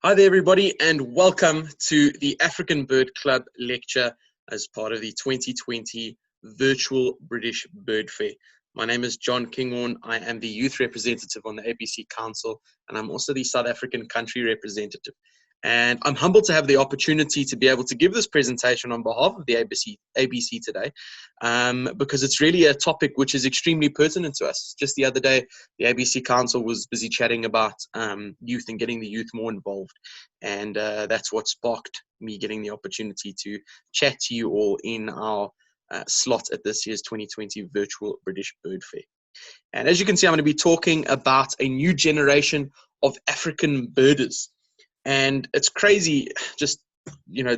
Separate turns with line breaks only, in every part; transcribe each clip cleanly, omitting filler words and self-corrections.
Hi there, everybody, and welcome to the African Bird Club lecture as part of the 2020 Virtual British Bird Fair. My name is John Kinghorn. I am the youth representative on the ABC Council, and I'm also the South African country representative. And I'm humbled to have the opportunity to be able to give this presentation on behalf of the ABC today, because it's really a topic which is extremely pertinent to us. Just the other day, the ABC Council was busy chatting about youth and getting the youth more involved. And that's what sparked me getting the opportunity to chat to you all in our slot at this year's 2020 Virtual British Bird Fair. And as you can see, I'm going to be talking about a new generation of African birders. And it's crazy just,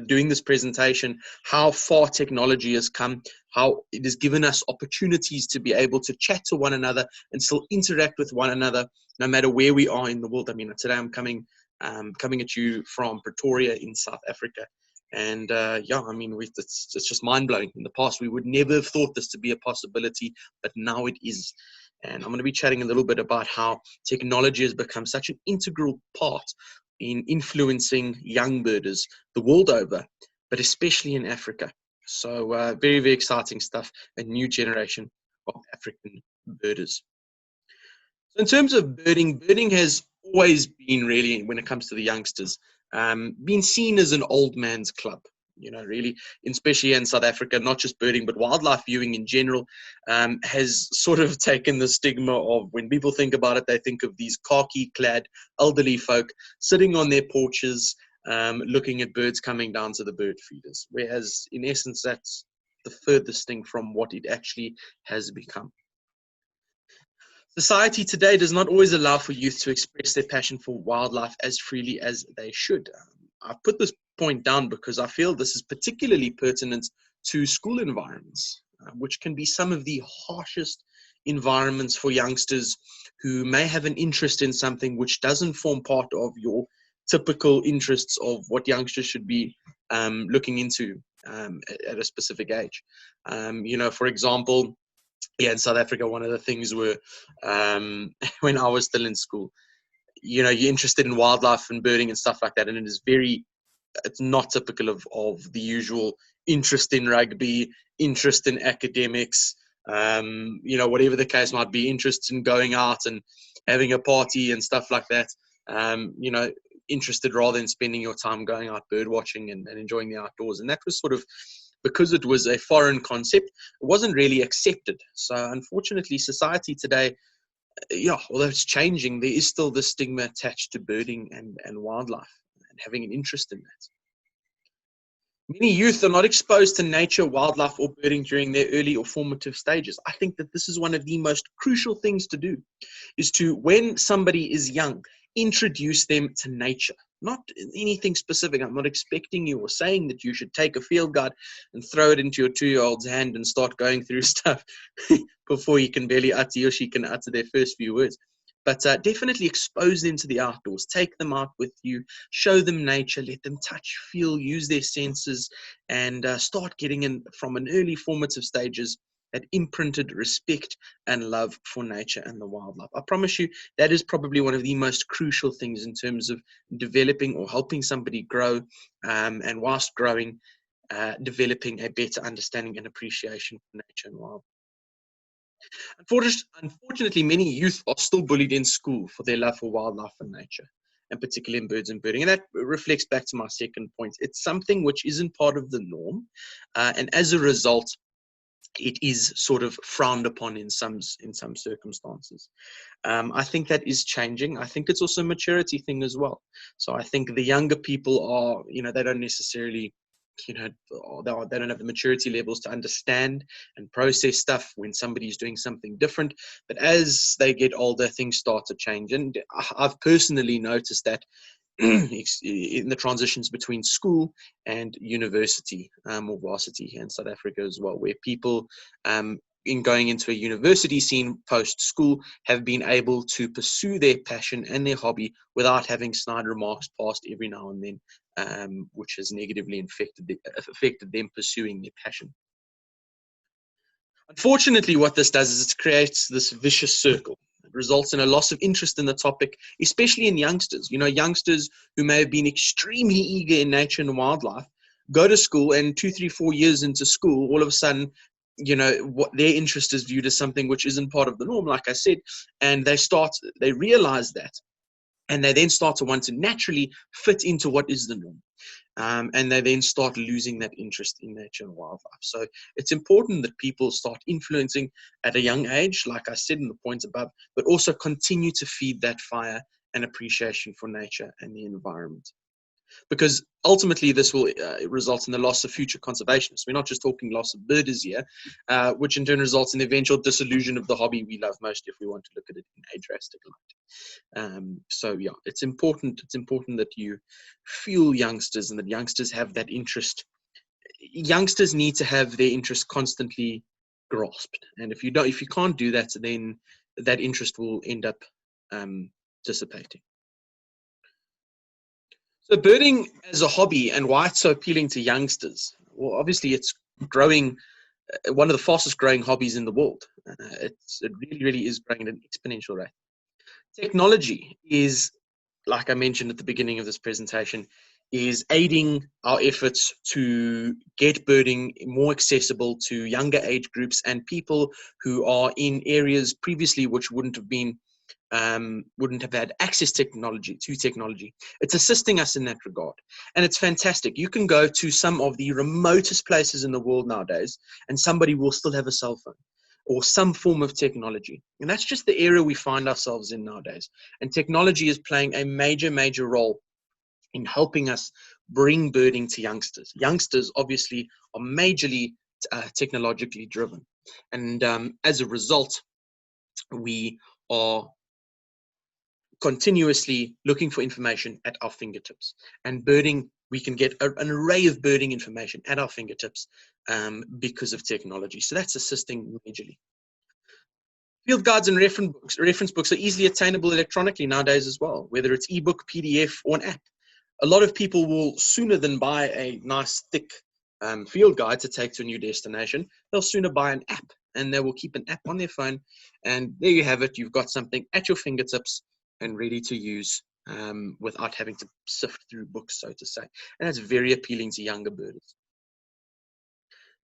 doing this presentation, how far technology has come, how it has given us opportunities to be able to chat to one another and still interact with one another, no matter where we are in the world. I mean, today I'm coming at you from Pretoria in South Africa. And it's just mind-blowing. In the past, we would never have thought this to be a possibility, but now it is. And I'm going to be chatting a little bit about how technology has become such an integral part in influencing young birders the world over, but especially in Africa. So very, very exciting stuff, a new generation of African birders. So in terms of birding has always been, really, when it comes to the youngsters, been seen as an old man's club. Really, especially in South Africa, not just birding, but wildlife viewing in general, has sort of taken the stigma of, when people think about it, they think of these khaki-clad elderly folk sitting on their porches, looking at birds coming down to the bird feeders. Whereas, in essence, that's the furthest thing from what it actually has become. Society today does not always allow for youth to express their passion for wildlife as freely as they should. I've put this point down because I feel this is particularly pertinent to school environments, which can be some of the harshest environments for youngsters who may have an interest in something which doesn't form part of your typical interests of what youngsters should be looking into at a specific age. For example, in South Africa, one of the things were, when I was still in school, you're interested in wildlife and birding and stuff like that, and it's not typical of the usual interest in rugby, interest in academics, whatever the case might be, interest in going out and having a party and stuff like that. Interested rather in spending your time going out bird watching and enjoying the outdoors. And that was sort of, because it was a foreign concept, it wasn't really accepted. So unfortunately, society today, although it's changing, there is still the stigma attached to birding and wildlife and having an interest in that. Many youth are not exposed to nature, wildlife, or birding during their early or formative stages. I think that this is one of the most crucial things to do, is to, when somebody is young, introduce them to nature. Not anything specific. I'm not expecting you or saying that you should take a field guide and throw it into your 2-year-old's hand and start going through stuff before he or she can utter their first few words. But definitely expose them to the outdoors. Take them out with you. Show them nature. Let them touch, feel, use their senses, and start getting in from an early formative stages that imprinted respect and love for nature and the wildlife. I promise you, that is probably one of the most crucial things in terms of developing or helping somebody grow, and whilst growing, developing a better understanding and appreciation for nature and wildlife. Unfortunately, many youth are still bullied in school for their love for wildlife and nature, and particularly in birds and birding. And that reflects back to my second point. It's something which isn't part of the norm, and as a result, it is sort of frowned upon in some circumstances. I think that is changing. I think it's also a maturity thing as well. So I think the younger people are, they don't necessarily, they don't have the maturity levels to understand and process stuff when somebody's doing something different. But as they get older, things start to change. And I've personally noticed that in the transitions between school and university, or varsity here in South Africa as well, where people in going into a university scene post-school have been able to pursue their passion and their hobby without having snide remarks passed every now and then, which has negatively affected them pursuing their passion. Unfortunately, what this does is it creates this vicious circle. results in a loss of interest in the topic, especially in youngsters. Youngsters who may have been extremely eager in nature and wildlife go to school, and 2, 3, 4 years into school, all of a sudden, what their interest is viewed as something which isn't part of the norm, like I said, and they realize that, and they then start to want to naturally fit into what is the norm. And they then start losing that interest in nature and wildlife. So it's important that people start influencing at a young age, like I said in the points above, but also continue to feed that fire and appreciation for nature and the environment. Because ultimately this will result in the loss of future conservationists. We're not just talking loss of birders here, which in turn results in the eventual disillusion of the hobby we love most, if we want to look at it in a drastic light. So yeah, it's important that you fuel youngsters, and that youngsters have that interest. Youngsters need to have their interest constantly grasped, and if you can't do that, then that interest will end up dissipating. So birding as a hobby, and why it's so appealing to youngsters. Well, obviously it's growing, one of the fastest growing hobbies in the world. It really, really is growing at an exponential rate. Technology is, like I mentioned at the beginning of this presentation, is aiding our efforts to get birding more accessible to younger age groups and people who are in areas previously which wouldn't have had access to technology. It's assisting us in that regard, and it's fantastic. You can go to some of the remotest places in the world nowadays, and somebody will still have a cell phone or some form of technology, and that's just the era we find ourselves in nowadays. And technology is playing a major role in helping us bring birding to youngsters. Youngsters obviously are majorly technologically driven, and as a result, we are continuously looking for information at our fingertips. And birding, we can get an array of birding information at our fingertips because of technology. So that's assisting majorly. Field guides and reference books are easily attainable electronically nowadays as well, whether it's ebook, PDF, or an app. A lot of people will, sooner than buy a nice thick field guide to take to a new destination, they'll sooner buy an app, and they will keep an app on their phone, and there you have it. You've got something at your fingertips and ready to use without having to sift through books, so to say. And that's very appealing to younger birders.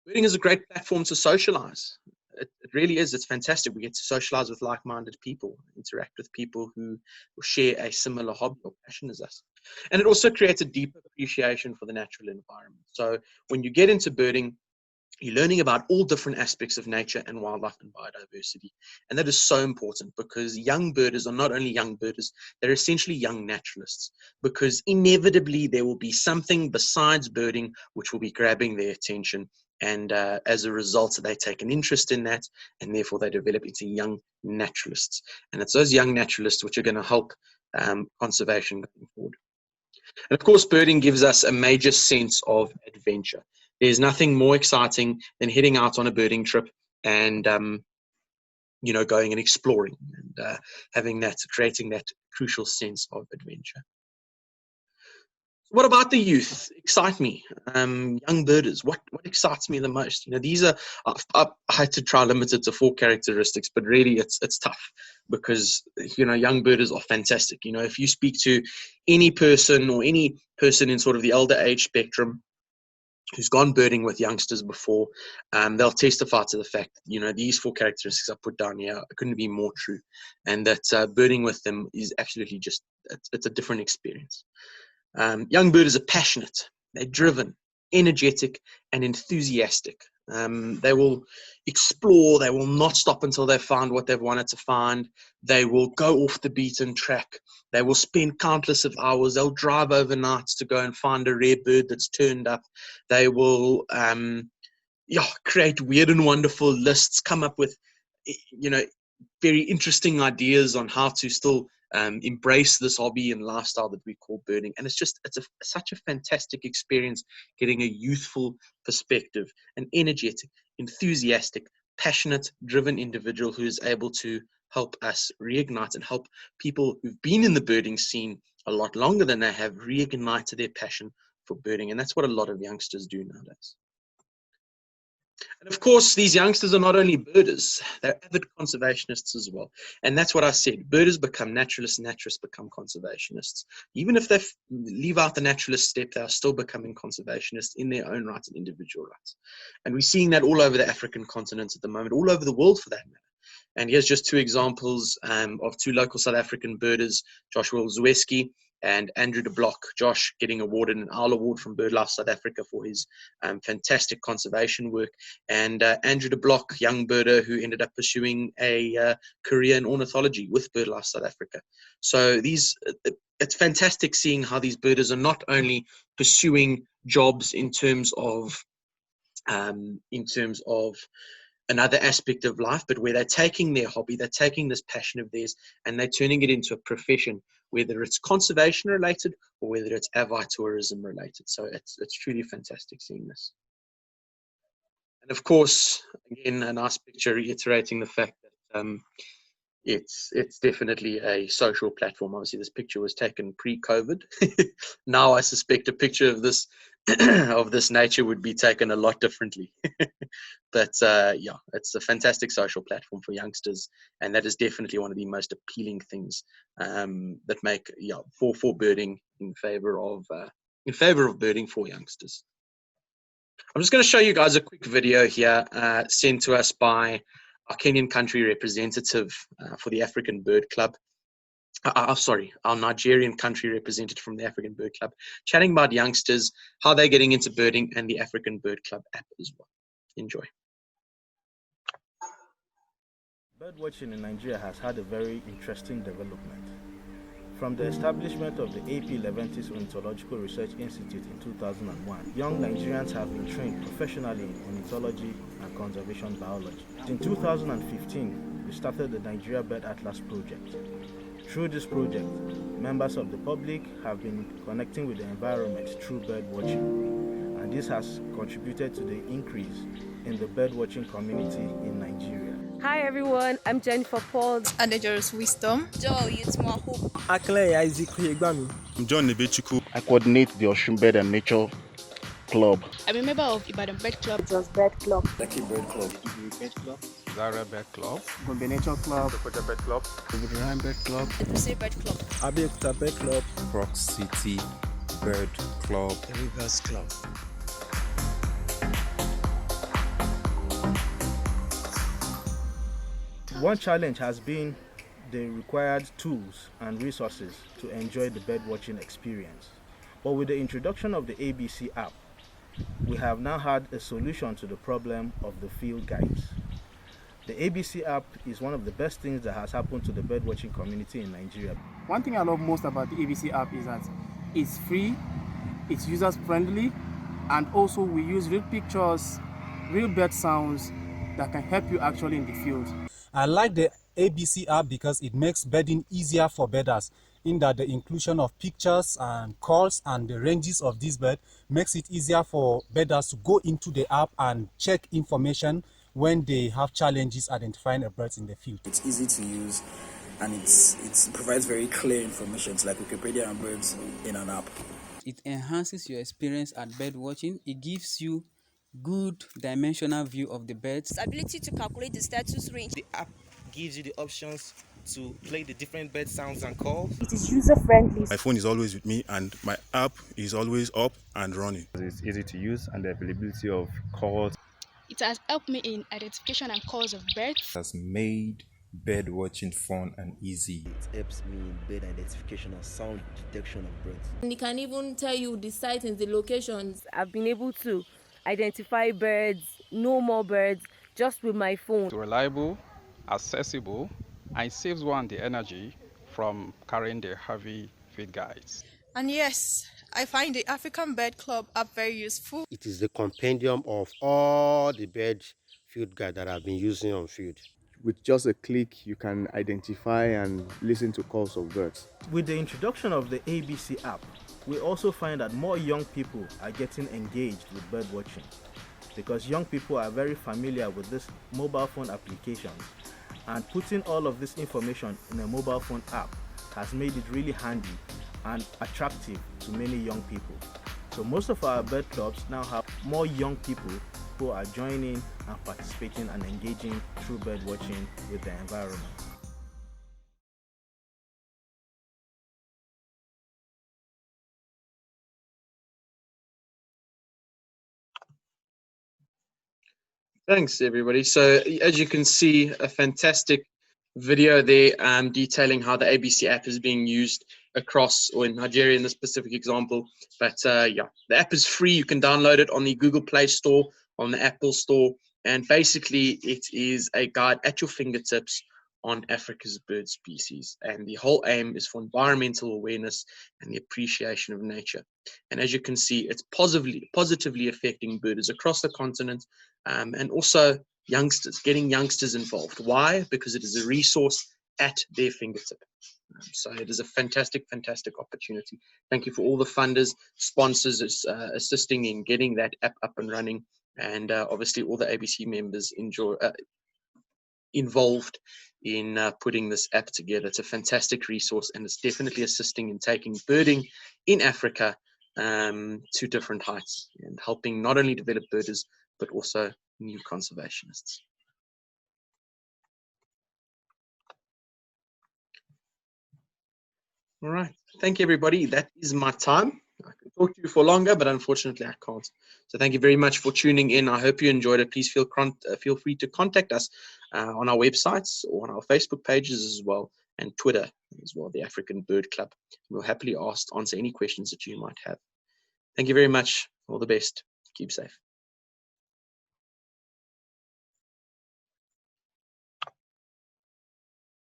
Birding is a great platform to socialize. It really is. It's fantastic. We get to socialize with like-minded people, interact with people who share a similar hobby or passion as us. And it also creates a deeper appreciation for the natural environment. So when you get into birding, you're learning about all different aspects of nature and wildlife and biodiversity. And that is so important, because young birders are not only young birders, they're essentially young naturalists, because inevitably there will be something besides birding which will be grabbing their attention. And as a result, they take an interest in that, and therefore they develop into young naturalists. And it's those young naturalists which are going to help conservation going forward. And of course, birding gives us a major sense of adventure. There's nothing more exciting than heading out on a birding trip and, going and exploring and creating that crucial sense of adventure. What about the youth? Excite me. Young birders, what excites me the most? These are, I had to try limit it to 4 characteristics, but really it's tough, because, young birders are fantastic. If you speak to any person in sort of the elder age spectrum who's gone birding with youngsters before, they'll testify to the fact that, these 4 characteristics I put down here couldn't be more true, and that birding with them is absolutely it's a different experience. Young birders are passionate, they're driven, energetic, and enthusiastic. They will explore, they will not stop until they've found what they've wanted to find. They will go off the beaten track. They will spend countless of hours. They'll drive overnight to go and find a rare bird that's turned up. They will create weird and wonderful lists, come up with very interesting ideas on how to still embrace this hobby and lifestyle that we call birding. And it's such a fantastic experience, getting a youthful perspective, an energetic, enthusiastic, passionate, driven individual who is able to help us reignite and help people who've been in the birding scene a lot longer than they have reignite their passion for birding. And that's what a lot of youngsters do nowadays. And of course, these youngsters are not only birders, they're avid conservationists as well. And that's what I said. Birders become naturalists, naturalists become conservationists. Even if they leave out the naturalist step, they are still becoming conservationists in their own right and individual rights. And we're seeing that all over the African continent at the moment, all over the world for that matter. And here's just two examples of two local South African birders, Joshua Zweski and Andrew de Block. Josh getting awarded an Owl Award from BirdLife South Africa for his fantastic conservation work. And Andrew de Block, young birder who ended up pursuing a career in ornithology with BirdLife South Africa. So it's fantastic seeing how these birders are not only pursuing jobs in terms of another aspect of life, but where they're taking their hobby, they're taking this passion of theirs, and they're turning it into a profession, whether it's conservation related or whether it's aviatourism related. So it's truly fantastic seeing this. And of course, again, a nice picture reiterating the fact that it's definitely a social platform. Obviously, this picture was taken pre-COVID. Now I suspect a picture of this of this nature would be taken a lot differently. But yeah, it's a fantastic social platform for youngsters, and that is definitely one of the most appealing things that make for birding in favor of birding for youngsters. I'm just going to show you guys a quick video here sent to us by our Kenyan country representative for the African Bird Club. Our Nigerian country representative from the African Bird Club, chatting about youngsters, how they're getting into birding, and the African Bird Club app as well. Enjoy.
Birdwatching in Nigeria has had a very interesting development. From the establishment of the AP Leventis Ornithological Research Institute in 2001, young Nigerians have been trained professionally in ornithology and conservation biology. In 2015, we started the Nigeria Bird Atlas project. Through this project, members of the public have been connecting with the environment through bird watching, and this has contributed to the increase in the bird watching community in Nigeria.
Hi everyone, I'm Jennifer Paul.
Adejoros Wisdom.
Joel Yitmwahu.
Akle Isaac Yegbami.
I'm John Nebechuku.
I coordinate the Oshun Bird and Nature Club.
I'm a member of Ibadan Bird Club.
Just Bird Club.
Lucky Bird Club.
Bird Club.
Zara Bird Club.
Gombe Nature Club.
Dakota Bird Club.
Ryan Bird Club.
Eduse Bird Club.
Abeokuta Bird Club.
Rock City Bird Club.
Rivers Club.
One challenge has been the required tools and resources to enjoy the birdwatching experience. But with the introduction of the ABC app, we have now had a solution to the problem of the field guides. The ABC app is one of the best things that has happened to the birdwatching community in Nigeria.
One thing I love most about the ABC app is that it's free, it's user-friendly, and also we use real pictures, real bird sounds that can help you actually in the field.
I like the ABC app because it makes birding easier for birders, in that the inclusion of pictures and calls and the ranges of this bird makes it easier for birders to go into the app and check information when they have challenges identifying a bird in the field.
It's easy to use and it provides very clear information. It's like Wikipedia and birds in an app.
It enhances your experience at bird watching. It gives you good dimensional view of the birds.
Ability to calculate the status range.
The app gives you the options to play the different bird sounds and calls.
It is user-friendly.
My phone is always with me and my app is always up and running.
It's easy to use and the availability of calls.
It has helped me in identification and calls of birds.
It has made bird watching fun and easy. It helps me in bird identification and sound detection of birds.
And it can even tell you the sightings, the locations.
I've been able to identify birds, know more birds, just with my phone.
It's reliable, accessible, and it saves one the energy from carrying the heavy field guides.
And yes, I find the African Bird Club app very useful.
It is the compendium of all the bird field guides that I've been using on field.
With just a click, you can identify and listen to calls of birds.
With the introduction of the ABC app, we also find that more young people are getting engaged with bird watching, because young people are very familiar with this mobile phone application, and putting all of this information in a mobile phone app has made it really handy and attractive to many young people. So most of our bird clubs now have more young people people are joining and participating and engaging through bird watching with the environment.
Thanks, everybody. So as you can see, a fantastic video there detailing how the ABC app is being used across, or in Nigeria in this specific example. But yeah, the app is free. You can download it on the Google Play Store, on the Apple Store, and basically it is a guide at your fingertips on Africa's bird species. And the whole aim is for environmental awareness and the appreciation of nature. And as you can see, it's positively affecting birders across the continent, and also youngsters, getting youngsters involved. Why? Because it is a resource at their fingertip. So it is a fantastic opportunity. Thank you for all the funders, sponsors assisting in getting that app up and running, and obviously all the ABC members involved in putting this app together. It's a fantastic resource, and it's definitely assisting in taking birding in Africa to different heights, and helping not only develop birders but also new conservationists. All right, thank you, everybody. That is my time. I could talk to you for longer, but unfortunately I can't. So thank you very much for tuning in. I hope you enjoyed it. Please feel free to contact us on our websites or on our Facebook pages as well, and Twitter as well, the African Bird Club. We'll happily answer any questions that you might have. Thank you very much. All the best. Keep safe.